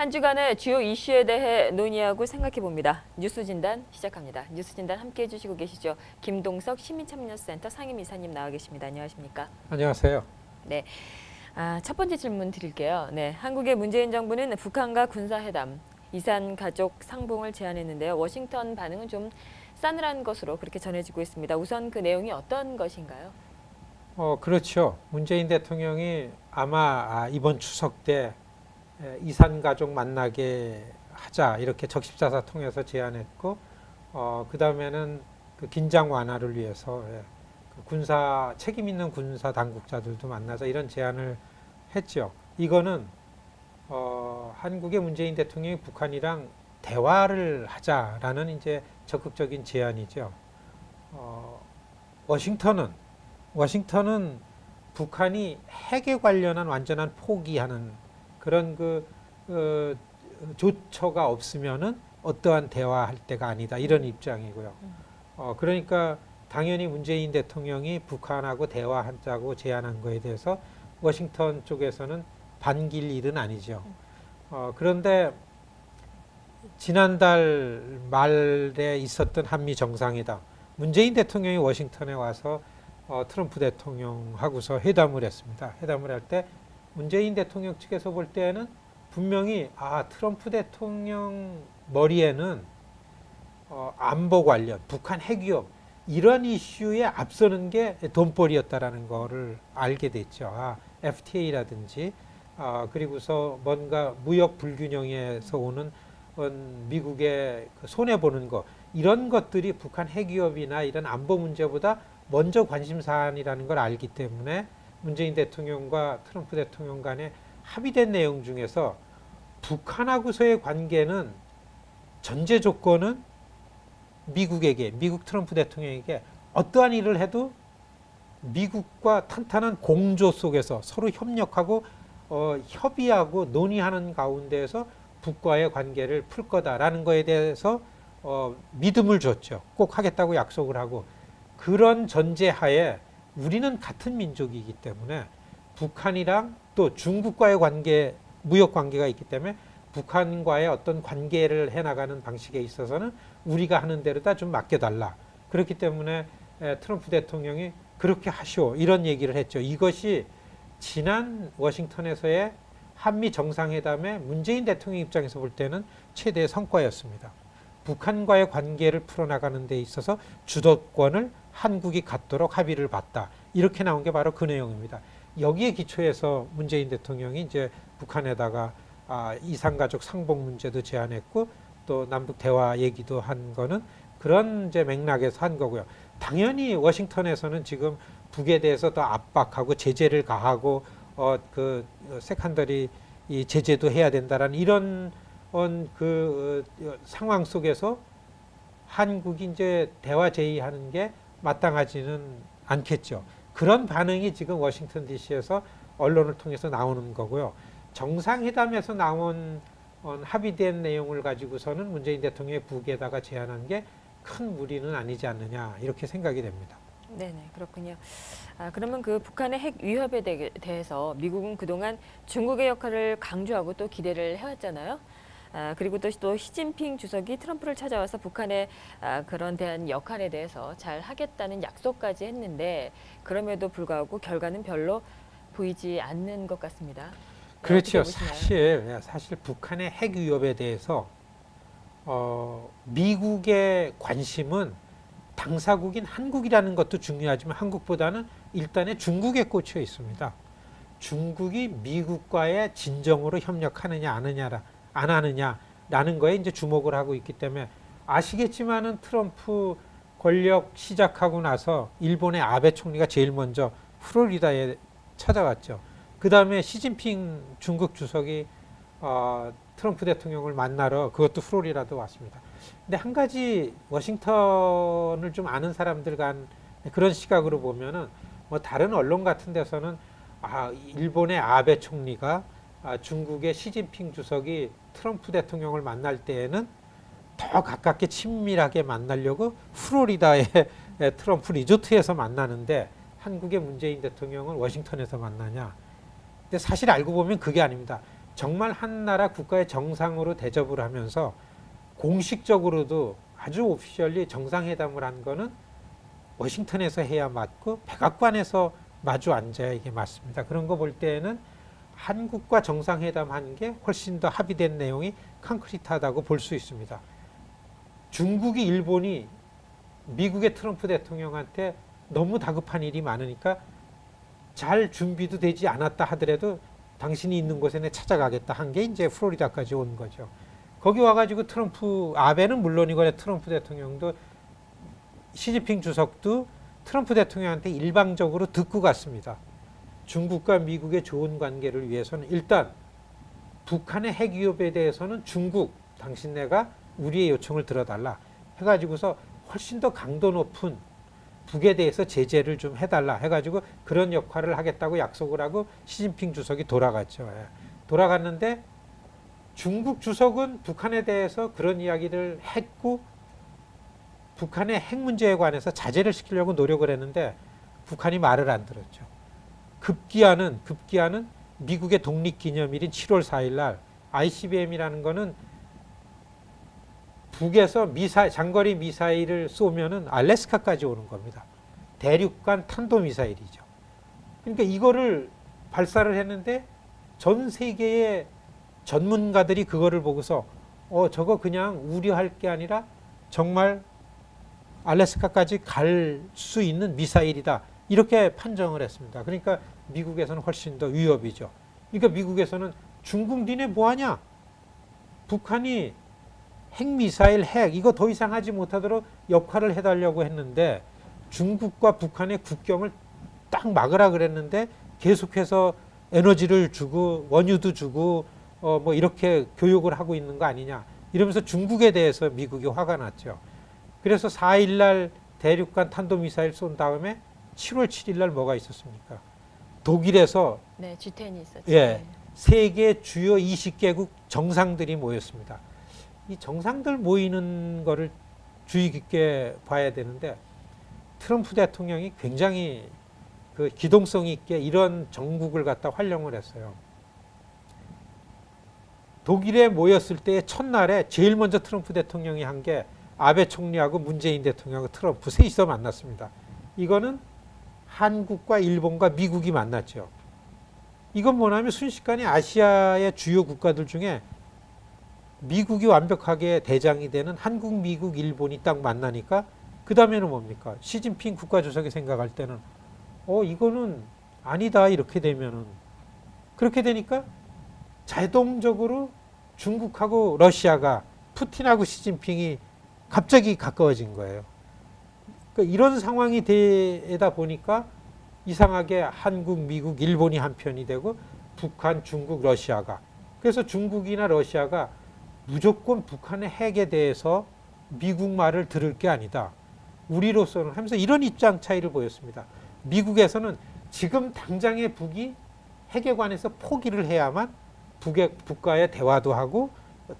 한 주간의 주요 이슈에 대해 논의하고 생각해 봅니다. 뉴스 진단 시작합니다. 뉴스 진단 함께 해주시고 계시죠. 김동석 시민참여센터 상임이사님 나와 계십니다. 안녕하십니까? 안녕하세요. 네. 첫 번째 질문 드릴게요. 네, 한국의 문재인 정부는 북한과 군사회담, 이산 가족 상봉을 제안했는데요. 워싱턴 반응은 좀 싸늘한 것으로 그렇게 전해지고 있습니다. 우선 그 내용이 어떤 것인가요? 그렇죠. 문재인 대통령이 아마 이번 추석 때 이산 가족 만나게 하자 이렇게 적십자사 통해서 제안했고, 그 다음에는 그 긴장 완화를 위해서 그 군사 책임 있는 군사 당국자들도 만나자 이런 제안을 했죠. 이거는 한국의 문재인 대통령이 북한이랑 대화를 하자라는 이제 적극적인 제안이죠. 워싱턴은 북한이 핵에 관련한 완전한 포기하는 그런 조처가 없으면은 어떠한 대화할 때가 아니다 이런 입장이고요. 그러니까 당연히 문재인 대통령이 북한하고 대화하자고 제안한 거에 대해서 워싱턴 쪽에서는 반길 일은 아니죠. 그런데 지난달 말에 있었던 한미 정상회담, 문재인 대통령이 워싱턴에 와서 트럼프 대통령하고서 회담을 했습니다. 회담을 할 때 문재인 대통령 측에서 볼 때는 분명히 트럼프 대통령 머리에는 안보 관련, 북한 핵위협 이런 이슈에 앞서는 게 돈벌이였다라는 거를 알게 됐죠. FTA라든지 그리고서 뭔가 무역 불균형에서 오는 미국의 손해 보는 거 이런 것들이 북한 핵위협이나 이런 안보 문제보다 먼저 관심 사안이라는 걸 알기 때문에 문재인 대통령과 트럼프 대통령 간에 합의된 내용 중에서 북한하고서의 관계는 전제 조건은 미국 트럼프 대통령에게 어떠한 일을 해도 미국과 탄탄한 공조 속에서 서로 협력하고 협의하고 논의하는 가운데에서 북과의 관계를 풀 거다라는 거에 대해서 믿음을 줬죠. 꼭 하겠다고 약속을 하고, 그런 전제하에 우리는 같은 민족이기 때문에 북한이랑 또 중국과의 관계, 무역 관계가 있기 때문에 북한과의 어떤 관계를 해나가는 방식에 있어서는 우리가 하는 대로 다 좀 맡겨달라. 그렇기 때문에 트럼프 대통령이 그렇게 하시오 이런 얘기를 했죠. 이것이 지난 워싱턴에서의 한미 정상회담의 문재인 대통령 입장에서 볼 때는 최대의 성과였습니다. 북한과의 관계를 풀어나가는 데 있어서 주도권을 한국이 갖도록 합의를 봤다. 이렇게 나온 게 바로 그 내용입니다. 여기에 기초해서 문재인 대통령이 이제 북한에다가 이산가족 상봉 문제도 제안했고 또 남북 대화 얘기도 한 거는 그런 이제 맥락에서 한 거고요. 당연히 워싱턴에서는 지금 북에 대해서 더 압박하고 제재를 가하고 세컨더리 이 제재도 해야 된다라는 이런 상황 속에서 한국이 이제 대화 제의하는 게 마땅하지는 않겠죠. 그런 반응이 지금 워싱턴 DC에서 언론을 통해서 나오는 거고요. 정상회담에서 나온 합의된 내용을 가지고서는 문재인 대통령이 북에다가 제안한 게 큰 무리는 아니지 않느냐 이렇게 생각이 됩니다. 네네, 그렇군요. 그러면 그 북한의 핵 위협에 대해서 미국은 그동안 중국의 역할을 강조하고 또 기대를 해왔잖아요. 그리고 또 시진핑 주석이 트럼프를 찾아와서 북한의 그런 대한 역할에 대해서 잘 하겠다는 약속까지 했는데 그럼에도 불구하고 결과는 별로 보이지 않는 것 같습니다. 그렇죠. 사실 북한의 핵 위협에 대해서 미국의 관심은 당사국인 한국이라는 것도 중요하지만 한국보다는 일단은 중국에 꽂혀 있습니다. 중국이 미국과의 진정으로 협력하느냐 안 하느냐라는 거에 이제 주목을 하고 있기 때문에 아시겠지만은 트럼프 권력 시작하고 나서 일본의 아베 총리가 제일 먼저 플로리다에 찾아왔죠. 그 다음에 시진핑 중국 주석이 트럼프 대통령을 만나러 그것도 플로리다도 왔습니다. 근데 한 가지 워싱턴을 좀 아는 사람들 간 그런 시각으로 보면은 뭐 다른 언론 같은 데서는 일본의 아베 총리가 중국의 시진핑 주석이 트럼프 대통령을 만날 때에는 더 가깝게 친밀하게 만나려고 플로리다의 트럼프 리조트에서 만나는데 한국의 문재인 대통령을 워싱턴에서 만나냐. 근데 사실 알고 보면 그게 아닙니다. 정말 한 나라 국가의 정상으로 대접을 하면서 공식적으로도 아주 오피셜리 정상회담을 한 거는 워싱턴에서 해야 맞고 백악관에서 마주 앉아야 이게 맞습니다. 그런 거 볼 때는 한국과 정상회담 한 게 훨씬 더 합의된 내용이 콘크리트하다고 볼 수 있습니다. 중국이 일본이 미국의 트럼프 대통령한테 너무 다급한 일이 많으니까 잘 준비도 되지 않았다 하더라도 당신이 있는 곳에 내 찾아가겠다 한 게 이제 플로리다까지 온 거죠. 거기 와가지고 아베는 물론이거나 트럼프 대통령도 시진핑 주석도 트럼프 대통령한테 일방적으로 듣고 갔습니다. 중국과 미국의 좋은 관계를 위해서는 일단 북한의 핵 위협에 대해서는 중국, 당신네가 우리의 요청을 들어달라 해가지고서 훨씬 더 강도 높은 북에 대해서 제재를 좀 해달라 해가지고 그런 역할을 하겠다고 약속을 하고 시진핑 주석이 돌아갔죠. 예. 돌아갔는데 중국 주석은 북한에 대해서 그런 이야기를 했고 북한의 핵 문제에 관해서 자제를 시키려고 노력을 했는데 북한이 말을 안 들었죠. 급기야는 미국의 독립기념일인 7월 4일 날 ICBM이라는 거는 북에서 장거리 미사일을 쏘면은 알래스카까지 오는 겁니다. 대륙간 탄도미사일이죠. 그러니까 이거를 발사를 했는데 전 세계의 전문가들이 그거를 보고서 저거 그냥 우려할 게 아니라 정말 알래스카까지 갈 수 있는 미사일이다. 이렇게 판정을 했습니다. 그러니까 미국에서는 훨씬 더 위협이죠. 그러니까 미국에서는 중국 니네 뭐하냐? 북한이 핵미사일 이거 더 이상 하지 못하도록 역할을 해달라고 했는데 중국과 북한의 국경을 딱 막으라 그랬는데 계속해서 에너지를 주고 원유도 주고 뭐 이렇게 교육을 하고 있는 거 아니냐 이러면서 중국에 대해서 미국이 화가 났죠. 그래서 4일날 대륙간 탄도미사일 쏜 다음에 7월 7일날 뭐가 있었습니까? 독일에서 네, G10이 있었죠. 예, 세계 주요 20개국 정상들이 모였습니다. 이 정상들 모이는 거를 주의 깊게 봐야 되는데 트럼프 대통령이 굉장히 그 기동성 있게 이런 정국을 갖다 활용을 했어요. 독일에 모였을 때 첫날에 제일 먼저 트럼프 대통령이 한 게 아베 총리하고 문재인 대통령하고 트럼프 셋이서 만났습니다. 이거는 한국과 일본과 미국이 만났죠. 이건 뭐냐면 순식간에 아시아의 주요 국가들 중에 미국이 완벽하게 대장이 되는 한국, 미국, 일본이 딱 만나니까 그 다음에는 뭡니까? 시진핑 국가주석이 생각할 때는 이거는 아니다 이렇게 되면은 그렇게 되니까 자동적으로 중국하고 러시아가 푸틴하고 시진핑이 갑자기 가까워진 거예요. 그러니까 이런 상황이 되다 보니까 이상하게 한국, 미국, 일본이 한편이 되고 북한, 중국, 러시아가 그래서 중국이나 러시아가 무조건 북한의 핵에 대해서 미국 말을 들을 게 아니다. 우리로서는 하면서 이런 입장 차이를 보였습니다. 미국에서는 지금 당장의 북이 핵에 관해서 포기를 해야만 북과의 대화도 하고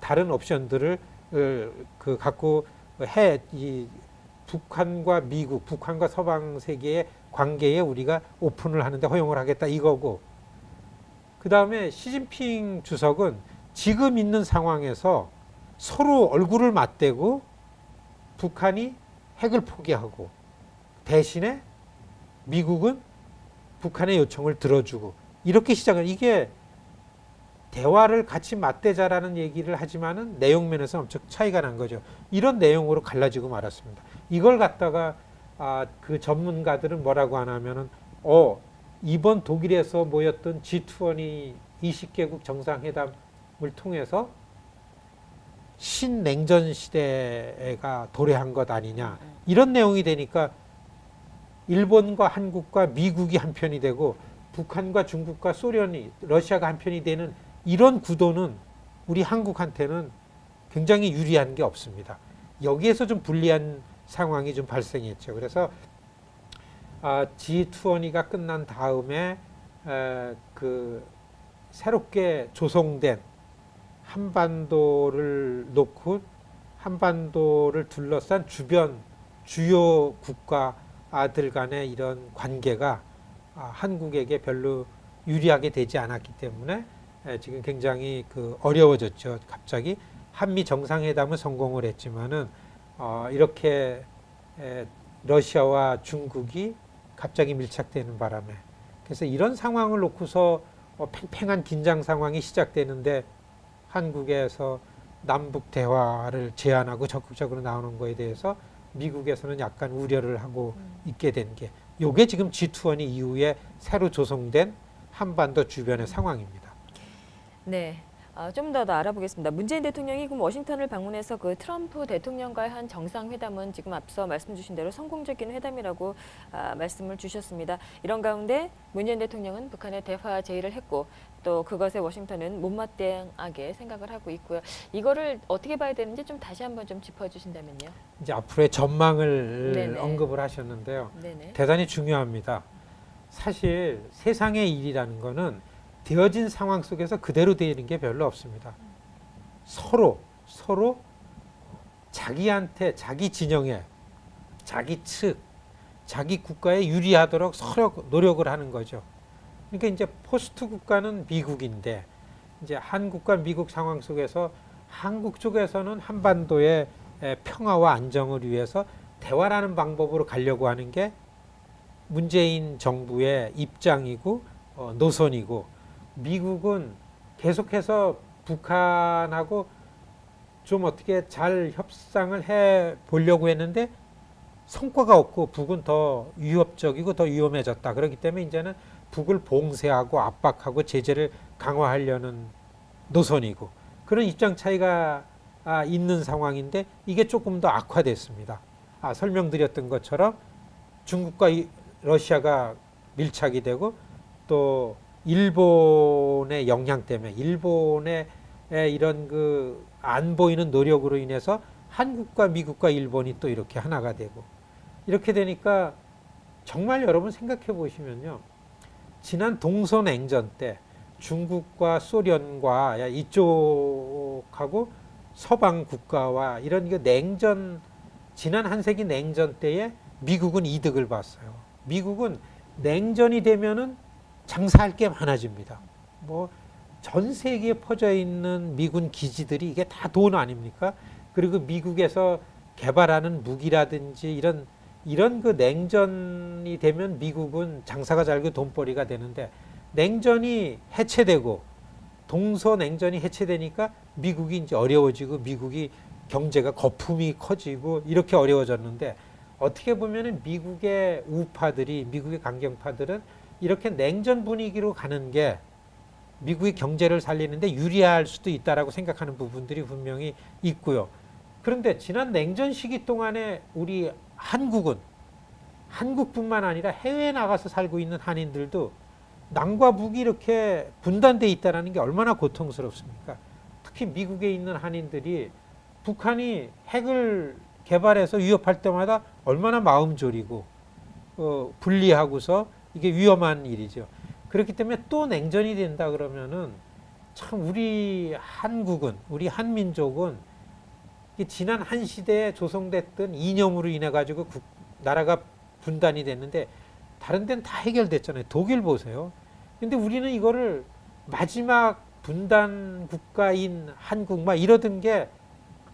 다른 옵션들을 갖고 이 북한과 미국, 북한과 서방 세계의 관계에 우리가 오픈을 하는데 허용을 하겠다 이거고 그 다음에 시진핑 주석은 지금 있는 상황에서 서로 얼굴을 맞대고 북한이 핵을 포기하고 대신에 미국은 북한의 요청을 들어주고 이렇게 시작을 이게 대화를 같이 맞대자라는 얘기를 하지만은 내용면에서 엄청 차이가 난 거죠. 이런 내용으로 갈라지고 말았습니다. 이걸 갖다가 그 전문가들은 뭐라고 하냐면은 이번 독일에서 모였던 G20 20개국 정상회담을 통해서 신냉전 시대가 도래한 것 아니냐 이런 내용이 되니까 일본과 한국과 미국이 한편이 되고 북한과 중국과 소련이 러시아가 한편이 되는 이런 구도는 우리 한국한테는 굉장히 유리한 게 없습니다. 여기에서 좀 불리한 상황이 좀 발생했죠. 그래서 G20가 끝난 다음에 그 새롭게 조성된 한반도를 놓고 한반도를 둘러싼 주변 주요 국가들 간의 이런 관계가 한국에게 별로 유리하게 되지 않았기 때문에 지금 굉장히 어려워졌죠. 갑자기 한미 정상회담은 성공을 했지만은 이렇게 러시아와 중국이 갑자기 밀착되는 바람에 그래서 이런 상황을 놓고서 팽팽한 긴장 상황이 시작되는데 한국에서 남북 대화를 제안하고 적극적으로 나오는 거에 대해서 미국에서는 약간 우려를 하고 있게 된 게 요게 지금 G20 이후에 새로 조성된 한반도 주변의 상황입니다. 네. 좀 더 알아보겠습니다. 문재인 대통령이 그럼 워싱턴을 방문해서 그 트럼프 대통령과의 한 정상회담은 지금 앞서 말씀 주신 대로 성공적인 회담이라고 말씀을 주셨습니다. 이런 가운데 문재인 대통령은 북한의 대화 제의를 했고 또 그것에 워싱턴은 못마땅하게 생각을 하고 있고요. 이거를 어떻게 봐야 되는지 좀 다시 한번 좀 짚어주신다면요. 이제 앞으로의 전망을 네네. 언급을 하셨는데요. 네네. 대단히 중요합니다. 사실 세상의 일이라는 거는 되어진 상황 속에서 그대로 되는 게 별로 없습니다. 서로 자기한테 자기 진영에 자기 측 자기 국가에 유리하도록 서로 노력을 하는 거죠. 그러니까 이제 포스트 국가는 미국인데 이제 한국과 미국 상황 속에서 한국 쪽에서는 한반도의 평화와 안정을 위해서 대화라는 방법으로 가려고 하는 게 문재인 정부의 입장이고 노선이고 미국은 계속해서 북한하고 좀 어떻게 잘 협상을 해 보려고 했는데 성과가 없고 북은 더 위협적이고 더 위험해졌다. 그렇기 때문에 이제는 북을 봉쇄하고 압박하고 제재를 강화하려는 노선이고 그런 입장 차이가 있는 상황인데 이게 조금 더 악화됐습니다. 설명드렸던 것처럼 중국과 러시아가 밀착이 되고 또 일본의 영향 때문에 일본의 이런 안 보이는 노력으로 인해서 한국과 미국과 일본이 또 이렇게 하나가 되고 이렇게 되니까 정말 여러분 생각해 보시면요. 지난 동서냉전 때 중국과 소련과 이쪽하고 서방 국가와 이런 냉전 지난 한 세기 냉전 때에 미국은 이득을 봤어요. 미국은 냉전이 되면은 장사할 게 많아집니다. 전 세계에 퍼져 있는 미군 기지들이 이게 다 돈 아닙니까? 그리고 미국에서 개발하는 무기라든지 이런 냉전이 되면 미국은 장사가 잘고 돈벌이가 되는데 냉전이 해체되고 동서냉전이 해체되니까 미국이 이제 어려워지고 미국이 경제가 거품이 커지고 이렇게 어려워졌는데 어떻게 보면은 미국의 우파들이 미국의 강경파들은 이렇게 냉전 분위기로 가는 게 미국의 경제를 살리는데 유리할 수도 있다라고 생각하는 부분들이 분명히 있고요. 그런데 지난 냉전 시기 동안에 우리 한국뿐만 아니라 해외에 나가서 살고 있는 한인들도 남과 북이 이렇게 분단돼 있다는 게 얼마나 고통스럽습니까? 특히 미국에 있는 한인들이 북한이 핵을 개발해서 위협할 때마다 얼마나 마음 졸이고 분리하고서 이게 위험한 일이죠. 그렇기 때문에 또 냉전이 된다 그러면은 참 우리 한민족은 지난 한 시대에 조성됐던 이념으로 인해 가지고 나라가 분단이 됐는데 다른 데는 다 해결됐잖아요. 독일 보세요. 근데 우리는 이거를 마지막 분단 국가인 한국 이러던 게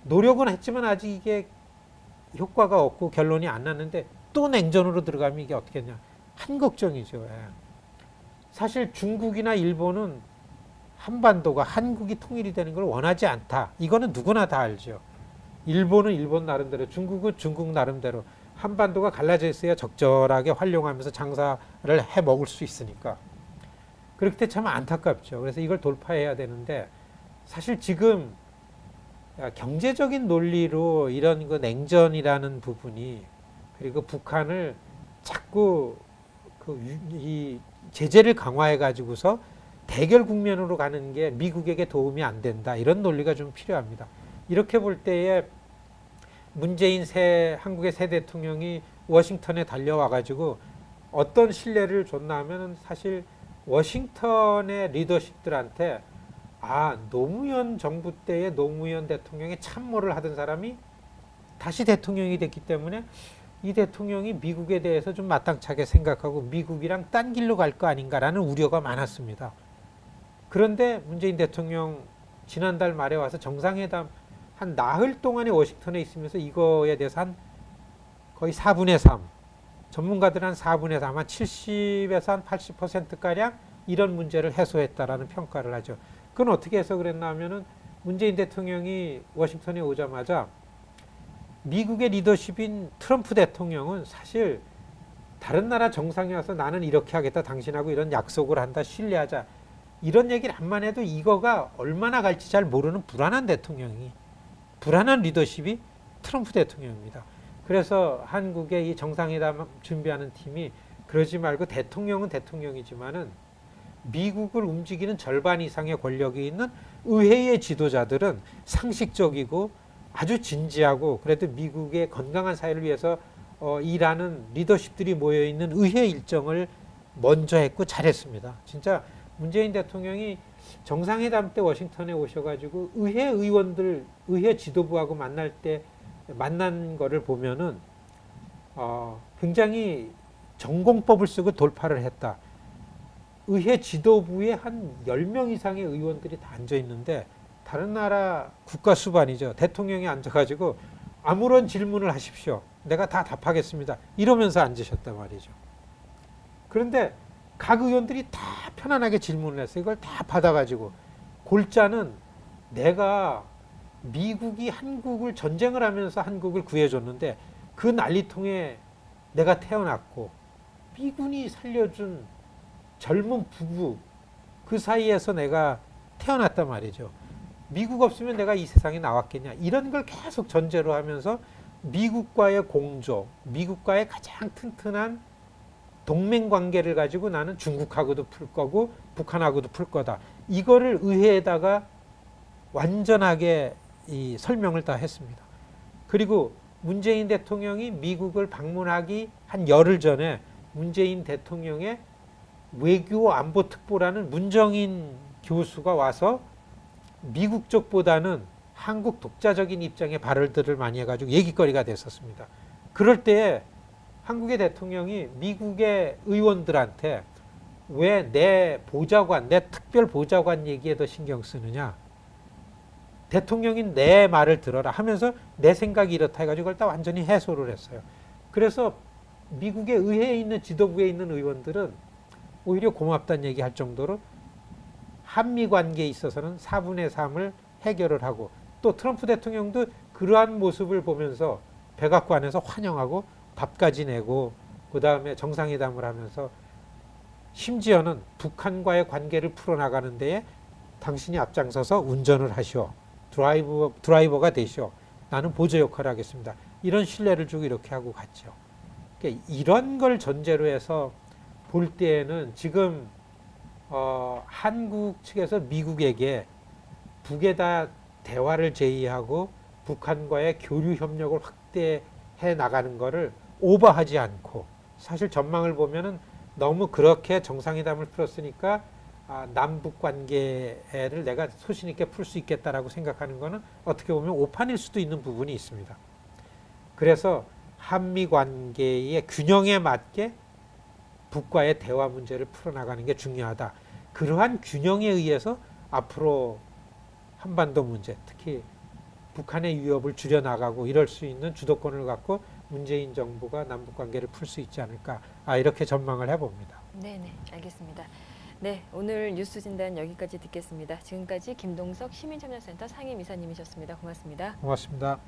노력은 했지만 아직 이게 효과가 없고 결론이 안 났는데 또 냉전으로 들어가면 이게 어떻겠냐. 한 걱정이죠. 사실 중국이나 일본은 한반도가 한국이 통일이 되는 걸 원하지 않다. 이거는 누구나 다 알죠. 일본은 일본 나름대로, 중국은 중국 나름대로 한반도가 갈라져 있어야 적절하게 활용하면서 장사를 해 먹을 수 있으니까. 그렇기 때문에 참 안타깝죠. 그래서 이걸 돌파해야 되는데 사실 지금 경제적인 논리로 이런 냉전이라는 부분이 그리고 북한을 자꾸 이 제재를 강화해 가지고서 대결 국면으로 가는 게 미국에게 도움이 안 된다. 이런 논리가 좀 필요합니다. 이렇게 볼 때에 문재인 한국의 새 대통령이 워싱턴에 달려와 가지고 어떤 신뢰를 줬나 하면 사실 워싱턴의 리더십들한테 노무현 정부 때의 노무현 대통령의 참모를 하던 사람이 다시 대통령이 됐기 때문에 이 대통령이 미국에 대해서 좀 마땅차게 생각하고 미국이랑 딴 길로 갈 거 아닌가라는 우려가 많았습니다. 그런데 문재인 대통령 지난달 말에 와서 정상회담 한 나흘 동안에 워싱턴에 있으면서 이거에 대해서 한 거의 4분의 3, 전문가들은 한 4분의 3, 한 70에서 한 80%가량 이런 문제를 해소했다라는 평가를 하죠. 그건 어떻게 해서 그랬나 하면은 문재인 대통령이 워싱턴에 오자마자 미국의 리더십인 트럼프 대통령은 사실 다른 나라 정상이 와서 나는 이렇게 하겠다, 당신하고 이런 약속을 한다, 신뢰하자, 이런 얘기를 한만 해도 이거가 얼마나 갈지 잘 모르는 불안한 리더십이 트럼프 대통령입니다. 그래서 한국의 이 정상회담 준비하는 팀이 그러지 말고 대통령은 대통령이지만은 미국을 움직이는 절반 이상의 권력이 있는 의회의 지도자들은 상식적이고 아주 진지하고 그래도 미국의 건강한 사회를 위해서 일하는 리더십들이 모여있는 의회 일정을 먼저 했고 잘했습니다. 진짜 문재인 대통령이 정상회담 때 워싱턴에 오셔가지고 의회 의원들, 의회 지도부하고 만난 거를 보면은 굉장히 전공법을 쓰고 돌파를 했다. 의회 지도부에 한 10명 이상의 의원들이 다 앉아 있는데 다른 나라 국가 수반이죠. 대통령이 앉아가지고 아무런 질문을 하십시오. 내가 다 답하겠습니다. 이러면서 앉으셨단 말이죠. 그런데 각 의원들이 다 편안하게 질문을 했어요. 이걸 다 받아가지고 골자는 내가 미국이 한국을 전쟁을 하면서 한국을 구해줬는데 그 난리통에 내가 태어났고 미군이 살려준 젊은 부부 그 사이에서 내가 태어났단 말이죠. 미국 없으면 내가 이 세상에 나왔겠냐. 이런 걸 계속 전제로 하면서 미국과의 공조, 미국과의 가장 튼튼한 동맹 관계를 가지고 나는 중국하고도 풀 거고 북한하고도 풀 거다. 이거를 의회에다가 완전하게 이 설명을 다 했습니다. 그리고 문재인 대통령이 미국을 방문하기 한 열흘 전에 문재인 대통령의 외교 안보 특보라는 문정인 교수가 와서 미국 쪽보다는 한국 독자적인 입장의 발언들을 많이 해가지고 얘기거리가 됐었습니다. 그럴 때에 한국의 대통령이 미국의 의원들한테 왜 내 보좌관, 내 특별 보좌관 얘기에 더 신경 쓰느냐. 대통령이 내 말을 들어라 하면서 내 생각이 이렇다 해가지고 그걸 다 완전히 해소를 했어요. 그래서 미국의 의회에 있는 지도부에 있는 의원들은 오히려 고맙다는 얘기할 정도로 한미 관계에 있어서는 4분의 3을 해결을 하고 또 트럼프 대통령도 그러한 모습을 보면서 백악관에서 환영하고 밥까지 내고 그 다음에 정상회담을 하면서 심지어는 북한과의 관계를 풀어나가는 데에 당신이 앞장서서 운전을 하시오. 드라이버가 되시오. 나는 보조 역할을 하겠습니다. 이런 신뢰를 주고 이렇게 하고 갔죠. 그러니까 이런 걸 전제로 해서 볼 때에는 지금 한국 측에서 미국에게 북에다 대화를 제의하고 북한과의 교류 협력을 확대해 나가는 거를 오버하지 않고 사실 전망을 보면은 너무 그렇게 정상회담을 풀었으니까 남북 관계를 내가 소신 있게 풀 수 있겠다라고 생각하는 거는 어떻게 보면 오판일 수도 있는 부분이 있습니다. 그래서 한미 관계의 균형에 맞게 북과의 대화 문제를 풀어나가는 게 중요하다. 그러한 균형에 의해서 앞으로 한반도 문제, 특히 북한의 위협을 줄여나가고 이럴 수 있는 주도권을 갖고 문재인 정부가 남북 관계를 풀 수 있지 않을까. 이렇게 전망을 해봅니다. 네, 알겠습니다. 네, 오늘 뉴스 진단 여기까지 듣겠습니다. 지금까지 김동석 시민참여센터 상임이사님이셨습니다. 고맙습니다. 고맙습니다.